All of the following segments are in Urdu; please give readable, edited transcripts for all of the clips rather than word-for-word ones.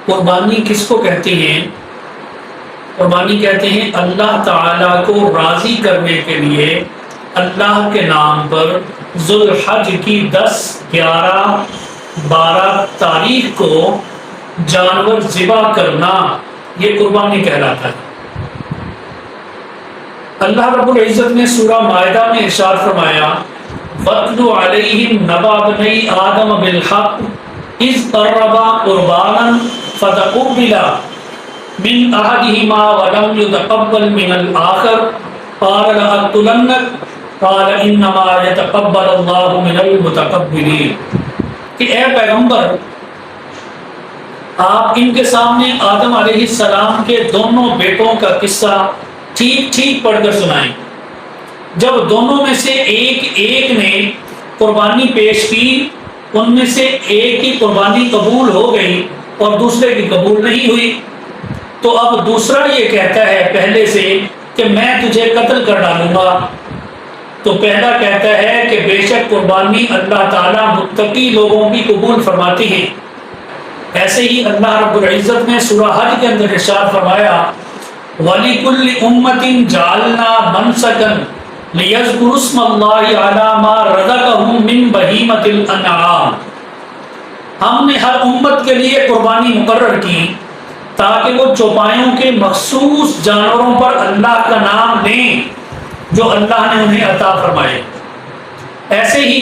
قربانی کس کو کہتے ہیں؟ قربانی کہتے ہیں اللہ تعالیٰ کو راضی کرنے کے لیے اللہ کے نام پر ذوالحج کی 10، 11، 12 تاریخ کو جانور ذبح کرنا، یہ قربانی کہلاتا ہے۔ اللہ رب العزت نے سورہ مائدہ میں ارشاد فرمایا وَاتْلُ عَلَيْهِمْ نَبَأَ ابْنَيْ آدَمَ بِالْحَقِّ إِذْ قَرَّبَا قُرْبَانًا فَتَقُبِّلَ مِنْ أَحَدِهِمَا وَلَمْ يُتَقَبَّلْ مِنَ الْآخَرِ قَالَ لَأَقْتُلَنَّكَ قَالَ إِنَّمَا يَتَقَبَّلُ اللَّهُ مِنَ الْمُتَقَبِّلِينَ کہ اے پیغمبر، آپ ان کے سامنے آدم علیہ السلام کے دونوں بیٹوں کا قصہ ٹھیک ٹھیک پڑھ کر سنائیں۔ جب دونوں میں سے ایک نے قربانی پیش کی، ان میں سے ایک کی قربانی قبول ہو گئی اور دوسرے کی قبول نہیں ہوئی، تو اب دوسرا یہ کہتا ہے پہلے سے کہ میں تجھے قتل کر ڈالوں گا، تو پہلا کہتا ہے کہ بے شک قربانی اللہ تعالیٰ متقی لوگوں کی قبول فرماتی ہے۔ ایسے ہی اللہ رب العزت نے سورہ حج کے اندر ارشاد فرمایا وَلِكُلِّ أُمَّةٍ جَعَلْنَا مَنْسَكًا لِيَذْكُرُوا اسْمَ اللَّهِ عَلَى مَا رَزَقَهُم مِّن بَهِيمَةِ الْأَنْعَامِ، ہم نے ہر امت کے لیے قربانی مقرر کی تاکہ وہ چوپایوں کے مخصوص جانوروں پر اللہ کا نام لیں جو اللہ نے انہیں عطا فرمائے۔ ایسے ہی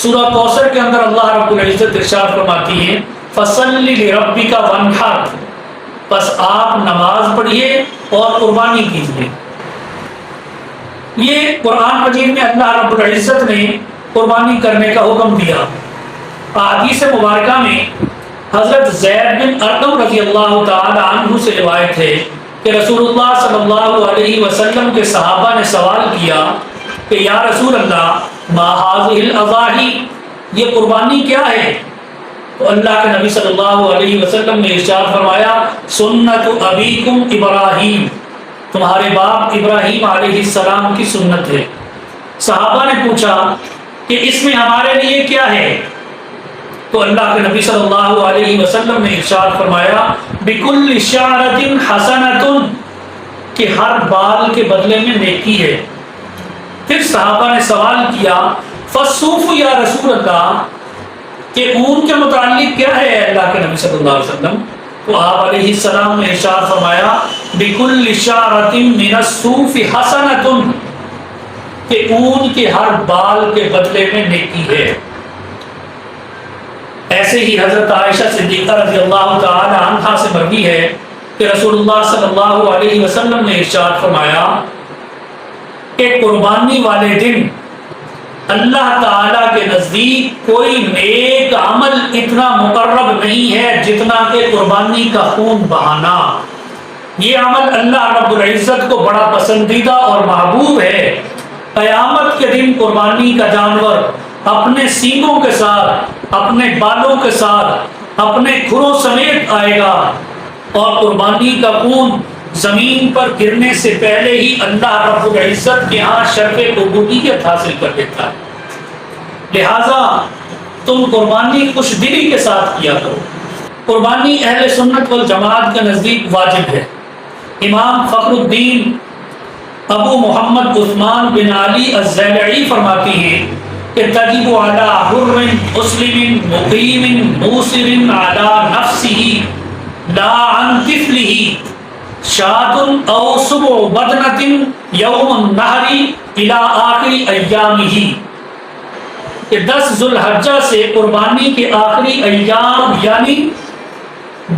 سورہ کوثر کے اندر اللہ رب العزت ارشاد فرماتی ہے فَصَلِّ لِرَبِّكَ وَانْحَرْ، بس آپ نماز پڑھیے اور قربانی کیجیے۔ یہ قرآن مجید میں اللہ رب العزت نے قربانی کرنے کا حکم دیا۔ احادیث مبارکہ میں حضرت زید بن ارقم رضی اللہ تعالی عنہ سے روایت ہے کہ رسول اللہ صلی اللہ علیہ وسلم کے صحابہ نے سوال کیا کہ یا رسول اللہ ما هذه الاضاحی، یہ قربانی کیا ہے؟ تو اللہ کے نبی صلی اللہ علیہ وسلم نے ارشاد فرمایا سنت ابیکم ابراہیم، تمہارے باپ ابراہیم علیہ السلام کی سنت ہے۔ صحابہ نے پوچھا کہ اس میں ہمارے لیے کیا ہے؟ تو اللہ کے نبی صلی اللہ علیہ وسلم نے ارشاد فرمایا بکل شعرۃ حسنۃ، کہ ہر بال کے بدلے میں نیکی ہے۔ پھر صحابہ نے سوال کیا فالصوف یا رسول اللہ، کہ اون کے متعلق کیا ہے اللہ کے نبی صلی اللہ علیہ وسلم؟ تو آپ علیہ السلام نے ارشاد فرمایا بکل شعرۃ من الصوف حسنۃ، کہ اون کے ہر بال کے بدلے میں نیکی ہے۔ ایسے ہی حضرت عائشہ صدیقہ رضی اللہ تعالی عنہا سے مروی ہے کہ رسول اللہ صلی اللہ علیہ وسلم نے ارشاد فرمایا کہ قربانی والے دن اللہ تعالیٰ کے نزدیک کوئی نیک عمل اتنا مقرب نہیں ہے جتنا کہ قربانی کا خون بہانا۔ یہ عمل اللہ رب العزت کو بڑا پسندیدہ اور محبوب ہے۔ قیامت کے دن قربانی کا جانور اپنے سینگوں کے ساتھ، اپنے بالوں کے ساتھ، اپنے کھروں سمیت آئے گا، اور قربانی کا خون زمین پر گرنے سے پہلے ہی اللہ رب العزت کے ہاں شرف قبولیت حاصل کر دیتا ہے۔ لہذا تم قربانی خوش دلی کے ساتھ کیا کرو۔ قربانی اہل سنت والجماعت کے نزدیک واجب ہے۔ امام فخر الدین ابو محمد عثمان بن علی الزیلعی فرماتی ہیں کہ تجب علی حر مسلم مقیم موسر علی نفسه لا عن طفله شاۃ او سبع بدنۃ یوم النحر الی آخر ایامہ، کہ 10 ذوالحجہ سے قربانی کے آخری ایام یعنی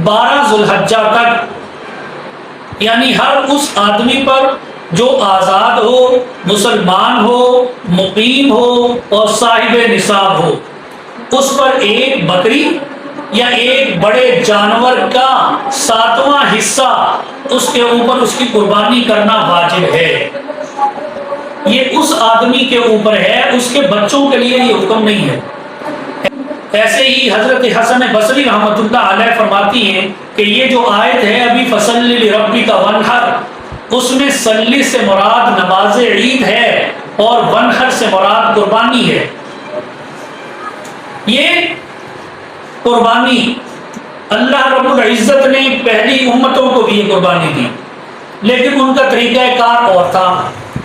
12 ذوالحجہ تک، یعنی ہر اس آدمی پر جو آزاد ہو، مسلمان ہو، مقیم ہو اور صاحب نصاب ہو، اس پر ایک بکری یا ایک بڑے جانور کا 7واں حصہ اس کے اوپر اس کی قربانی کرنا واجب ہے۔ یہ اس آدمی کے اوپر ہے، اس کے بچوں کے لیے یہ حکم نہیں ہے۔ ایسے ہی حضرت حسن بصری رحمۃ اللہ علیہ فرماتی ہیں کہ یہ جو آیت ہے ابھی فصلی لربک وانحر، اس میں صلی سے مراد نماز عید ہے اور وانحر سے مراد قربانی ہے۔ یہ قربانی اللہ رب العزت نے پہلی امتوں کو بھی یہ قربانی دی، لیکن ان کا طریقہ کار اور تھا۔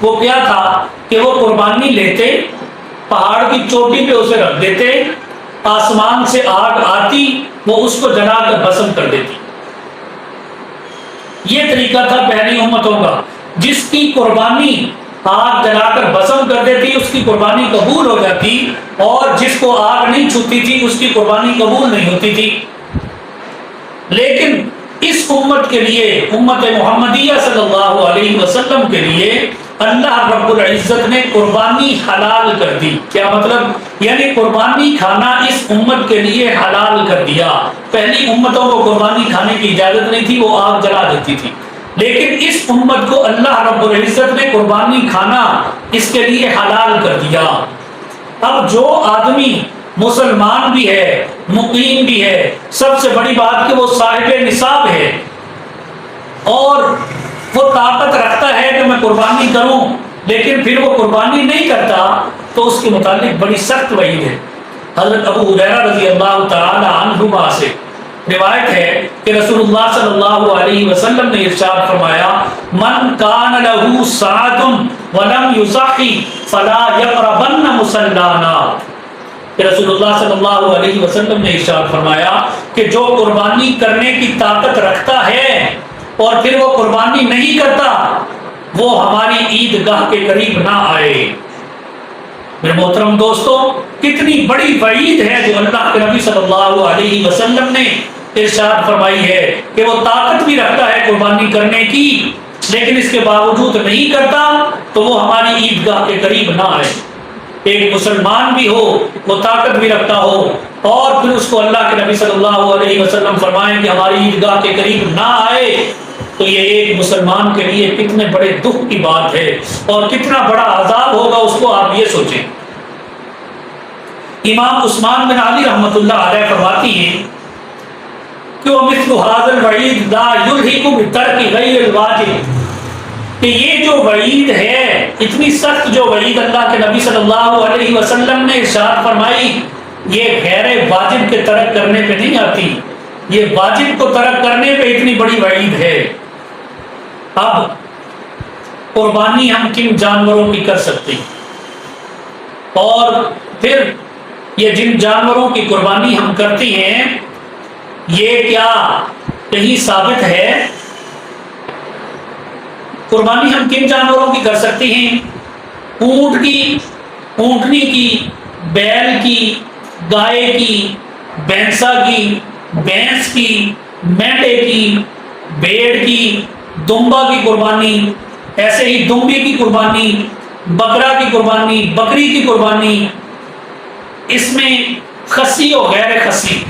وہ کیا تھا کہ وہ قربانی لیتے، پہاڑ کی چوٹی پہ اسے رکھ دیتے، آسمان سے آگ آتی، وہ اس کو جلا کر بھسم کر دیتی۔ یہ طریقہ تھا پہلی امتوں کا۔ جس کی قربانی آگ جلا کر بھسم کر دیتی اس کی قربانی قبول ہو جاتی، اور جس کو آگ نہیں چھوتی تھی اس کی قربانی قبول نہیں ہوتی تھی۔ لیکن اس امت کے لیے، امت محمدیہ صلی اللہ علیہ وسلم کے لیے اللہ رب العزت نے قربانی حلال کر دی۔ کیا مطلب؟ یعنی قربانی کھانا اس امت کے لیے حلال کر دیا۔ پہلی امتوں کو قربانی کھانے کی اجازت نہیں تھی، وہ آگ جلا دیتی تھی، لیکن اس امت کو اللہ رب العزت نے قربانی کھانا اس کے لیے حلال کر دیا۔ اب جو آدمی مسلمان بھی ہے، مقیم بھی ہے، سب سے بڑی بات کہ وہ صاحب نصاب ہے اور وہ طاقت رکھتا ہے کہ میں قربانی کروں، لیکن پھر وہ قربانی نہیں کرتا تو اس کے متعلق بڑی سخت وعید ہے۔ حضرت ابو ہریرہ رضی اللہ تعالی عنہما سے روایت ہے کہ رسول اللہ صلی اللہ علیہ وسلم نے ارشاد فرمایا، من کان لہ ساعۃ ولم یضحی فلا یقربن مصلانا۔ کہ رسول اللہ صلی اللہ علیہ وسلم نے ارشاد فرمایا کہ جو قربانی کرنے کی طاقت رکھتا ہے اور پھر وہ قربانی نہیں کرتا، وہ ہماری عیدگاہ کے قریب نہ آئے۔ میرے محترم دوستو، کتنی بڑی وعید ہے جو اللہ کے نبی صلی اللہ علیہ وسلم نے ارشاد فرمائی ہے کہ وہ طاقت بھی رکھتا ہے قربانی کرنے کی، لیکن اس کے باوجود نہیں کرتا تو وہ ہماری عیدگاہ کے قریب نہ آئے۔ ایک مسلمان بھی ہو، وہ طاقت بھی رکھتا ہو، اور پھر اس کو اللہ کے نبی صلی اللہ علیہ وسلم فرمائیں کہ ہماری عیدگاہ کے قریب نہ آئے، تو یہ ایک مسلمان کے لیے کتنے بڑے دکھ کی بات ہے اور کتنا بڑا عذاب ہوگا اس کو، آپ یہ سوچیں۔ امام عثمان بن علی رحمۃ اللہ علیہ فرماتی ہیں کہ وَمِثْلُ هَذَا الْوَعِيدُ لَا يُلْحِقُ بِتَرْكِ غَيْرِ الْوَاجِبِ، کہ یہ جو وعید ہے، اتنی سخت جو وعید اللہ کے نبی صلی اللہ علیہ وسلم نے ارشاد فرمائی، یہ غیر واجب کے ترک کرنے پہ نہیں آتی، یہ واجب کو ترک کرنے پہ اتنی بڑی وعید ہے۔ اب قربانی ہم کن جانوروں کی کر سکتے ہیں، اور پھر یہ جن جانوروں کی قربانی ہم کرتی ہیں، یہ کیا کہیں ثابت ہے؟ قربانی ہم کن جانوروں کی کر سکتے ہیں؟ اونٹ کی، اونٹنی کی، بیل کی، گائے کی، بھینسا کی، بھینس کی، مینڈے کی، بھیڑ کی، دمبا کی قربانی، ایسے ہی دمبی کی قربانی، بکرا کی قربانی، بکری کی قربانی، اس میں خصی اور غیر خصی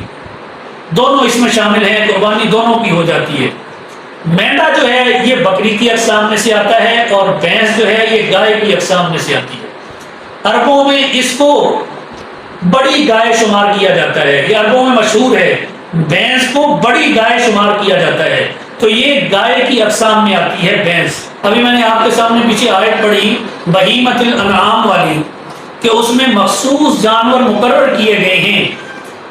دونوں اس میں شامل ہیں، قربانی دونوں کی ہو جاتی ہے۔ مینڈا جو ہے یہ بکری کی اقسام میں سے آتا ہے، اور بھینس جو ہے یہ گائے کی اقسام میں سے آتی ہے۔ عربوں میں اس کو بڑی گائے شمار کیا جاتا ہے، یہ عربوں میں مشہور ہے، بھینس کو بڑی گائے شمار کیا جاتا ہے، تو یہ گائے کی اقسام میں آتی ہے بھینس۔ ابھی میں نے آپ کے سامنے پیچھے آیت پڑھی بہیمۃ الانعام والی، کہ اس میں مخصوص جانور مقرر کیے گئے ہیں،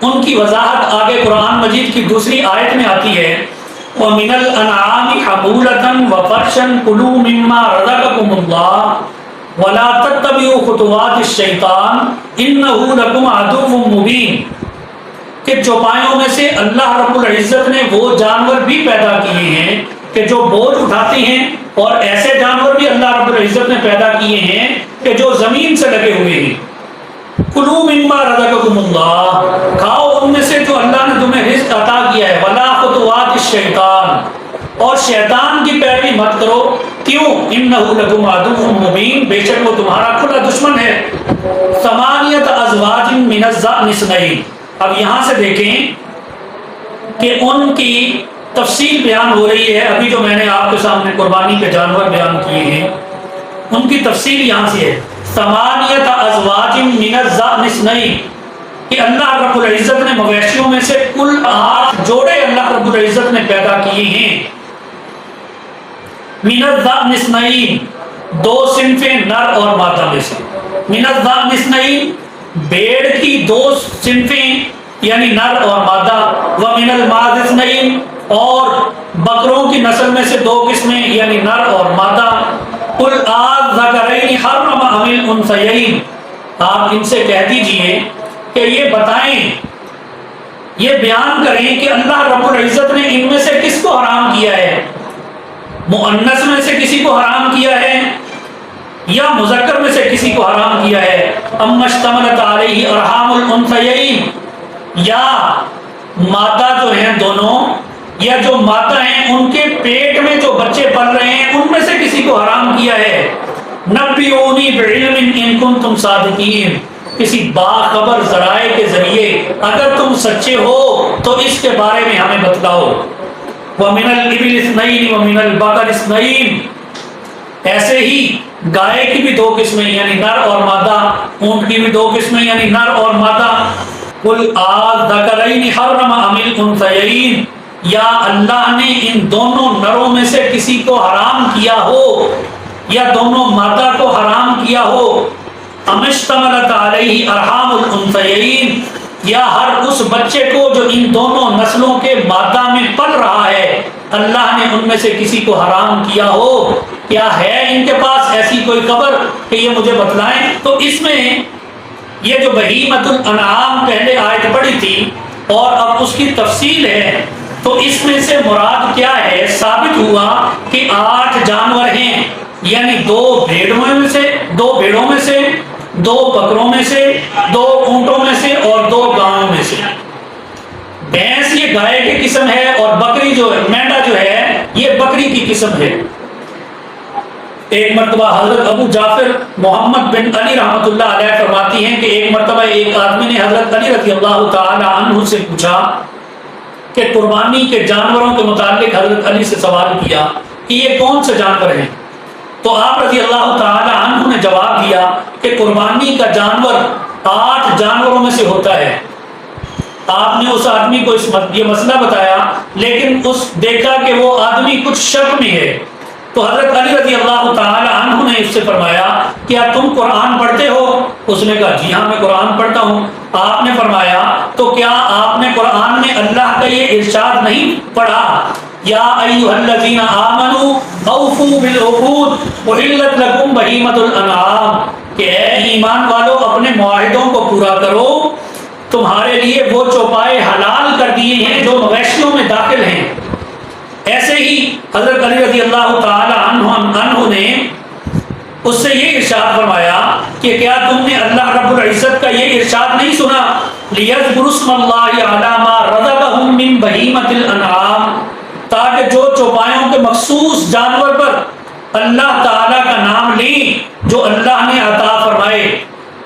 ان کی وضاحت آگے قرآن مجید کی دوسری آیت میں آتی ہے، وَمِنَ الْأَنْعَامِ حَمُولَةً وَفَرْشًا كُلُوا مِمَّا رَزَقَكُمُ اللَّهُ وَلَا تَتَّبِعُوا خُطُوَاتِ الشَّيْطَانِ إِنَّهُ لَكُمْ عَدُوٌّ مُبِينٌ، کہ چوپایوں میں سے اللہ رب العزت نے وہ جانور بھی پیدا کیے ہیں کہ جو بوجھ اٹھاتے ہیں، اور ایسے جانور بھی اللہ رب العزت نے پیدا کیے ہیں کہ جو زمین سے لگے ہوئے ہیں۔ کلوا مما رزقکم اللہ، کھاؤ ان میں سے جو اللہ نے تمہیں رزق عطا کیا ہے، ولا خطوات الشیطان، اور شیطان کی پیروی مت کرو، کیوں؟ انہ لکم عدو مبین، بے شک وہ تمہارا کھلا دشمن ہے۔ ثمانیۃ ازواج من الضأن اثنین، اب یہاں سے دیکھیں کہ ان کی تفصیل بیان ہو رہی ہے۔ ابھی جو میں نے آپ کے سامنے قربانی کے جانور بیان کیے ہیں، ان کی تفصیل یہاں سے ہے، ثمانیۃ ازواج من الضأن اثنین، کہ اللہ رب العزت نے مویشیوں میں سے کل 8 جوڑے اللہ رب العزت نے پیدا کیے ہیں۔ من الضأن اثنین، 2 صنفیں نر اور مادہ میں سے، من الضأن اثنین، بھیڑ کی 2 صنفیں یعنی نر اور مادہ، ومن الماعز اثنین، اور بکروں کی نسل میں سے دو قسمیں یعنی نر اور مادہ۔ قل آذکرین حرم ام الانثیین، آپ ان سے کہہ دیجئے کہ یہ بتائیں، یہ بیان کریں کہ اللہ رب العزت نے ان میں سے کس کو حرام کیا ہے، مؤنث میں سے کسی کو حرام کیا ہے یا مذکر میں سے کسی کو حرام کیا ہے؟ ام اشتملت علیہ ارحام الانثیین، یا مادہ جو ہیں دونوں، یا جو مادہ ہیں ان کے پیٹ میں جو بچے پل رہے ہیں ان میں سے کسی کو حرام کیا ہے؟ نبئونی بعلم ان کنتم صادقین، کسی باخبر ذرائع کے ذریعے اگر تم سچے ہو تو اس کے بارے میں ہمیں بتلاؤ۔ وَمِنَ الْإِبِلِ اثْنَيْنِ وَمِنَ الْبَقَرِ اثْنَيْنِ، ایسے ہی گائے کی بھی دو قسمیں یعنی نر اور مادہ، اونٹ کی بھی دو قسمیں یعنی نر اور مادہ۔ قُلْ آذَكَرَيْنِ حَرَّمَ أَمِ الْأُنثَيَيْنِ، یا اللہ نے ان دونوں نروں میں سے کسی کو حرام کیا ہو یا دونوں مادہ کو حرام کیا ہو۔ ام اشتملت علیہ ارحام الانثیین، یا ہر اس بچے کو جو ان دونوں نسلوں کے مادہ میں پل رہا ہے اللہ نے ان میں سے کسی کو حرام کیا ہو؟ کیا ہے ان کے پاس ایسی کوئی خبر کہ یہ مجھے بتلائیں؟ تو اس میں یہ جو بہیمۃ الانعام پہلے آیت پڑھی تھی اور اب اس کی تفصیل ہے، تو اس میں سے مراد کیا ہے؟ ثابت ہوا کہ 8 جانور ہیں، یعنی 2 بھیڑوں میں سے، 2 بھیڑوں میں سے، 2 بکروں میں سے، 2 اونٹوں میں سے اور 2 گاؤں میں سے۔ بھینس یہ گائے کی قسم ہے اور بکری جو ہے، مینڈا جو ہے یہ بکری کی قسم ہے۔ ایک مرتبہ حضرت ابو جعفر محمد بن علی رحمۃ اللہ علیہ فرماتی ہیں کہ ایک مرتبہ ایک آدمی نے حضرت علی رضی اللہ تعالی عنہ سے پوچھا کہ قربانی کے جانوروں کے متعلق حضرت علی سے سوال کیا کہ یہ کون سے جانور ہیں؟ تو آپ رضی اللہ تعالی عنہ نے جواب دیا کہ قربانی کا جانور 8 جانوروں میں سے ہوتا ہے۔ آپ نے اس آدمی کو یہ مسئلہ بتایا، لیکن اس دیکھا کہ وہ آدمی کچھ شک میں ہے، تو حضرت علی رضی اللہ تعالی عنہ نے اس سے فرمایا کیا تم قرآن پڑھتے ہو؟ اس نے کہا جی ہاں میں قرآن پڑھتا ہوں۔ آپ نے فرمایا تو کیا آپ نے قرآن میں اللہ کا یہ ارشاد نہیں پڑھا یا ایھا الذین آمنوا اوفوا بالعقود احلت لکم بہیمۃ الانعام، کہ اے ایمان والو اپنے معاہدوں کو پورا کرو، تمہارے لیے وہ چوپائے حلال کر دیے ہیں جو مویشیوں میں داخل ہیں۔ ایسے ہی حضرت علی رضی اللہ تعالی عنہ نے اس سے یہ ارشاد فرمایا کہ کیا تم نے اللہ رب العزت کا یہ ارشاد نہیں سنا لِيَذْكُرُوا اسْمَ اللَّهِ عَلَىٰ مَا رَزَقَهُم مِّن بَهِيمَةِ الْأَنْعَامِ، تاکہ جو چوپایوں کے مخصوص جانور پر اللہ تعالیٰ کا نام لیں جو اللہ نے عطا فرمائے۔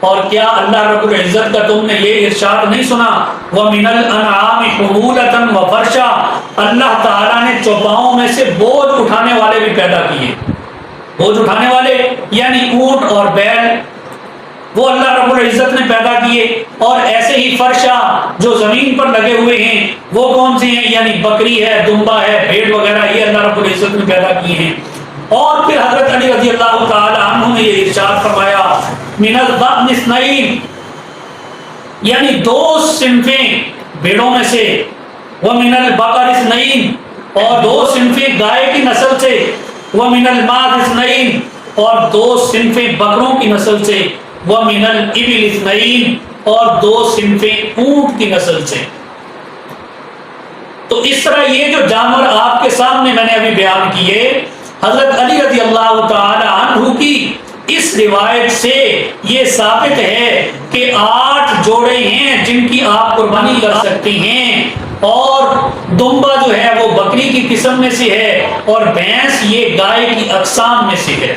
اور کیا اللہ رب العزت کا تم نے یہ ارشاد نہیں سنا وَمِنَ الْأَنْعَامِ حُمُولَةً وَفَرْشًا، اللہ تعالیٰ نے چوپاؤں میں سے بوجھ اٹھانے والے بھی پیدا کیے۔ بوجھ اٹھانے والے یعنی اونٹ اور بیل، وہ اللہ رب العزت نے پیدا کیے، اور ایسے ہی فرشا جو زمین پر لگے ہوئے ہیں وہ کون سے ہیں؟ یعنی بکری ہے، دمبا ہے، بھیڑ وغیرہ، یہ اللہ رب العزت نے پیدا کیے ہیں۔ اور پھر حضرت علی رضی اللہ تعالی عنہ نے یہ ارشاد فرمایا من الضأن اثنین، یعنی 2 صنفیں بھیڑوں میں سے، ومن البقر اثنین، اور 2 صنفیں گائے کی نسل سے، ومن الماعز اثنین، اور 2 صنفیں بکروں کی نسل سے، ومن الابل اثنین، اور 2 صنفیں اونٹ کی نسل سے۔ تو اس طرح یہ جو جانور آپ کے سامنے میں نے ابھی بیان کیے، حضرت علی رضی اللہ تعالی عنہ کی اس روایت سے یہ ثابت ہے کہ 8 جوڑے ہیں جن کی آپ قربانی کر سکتے ہیں، اور دمبا جو ہے وہ بکری کی قسم میں سے ہے، اور بھینس یہ گائے کی اقسام میں سے ہے۔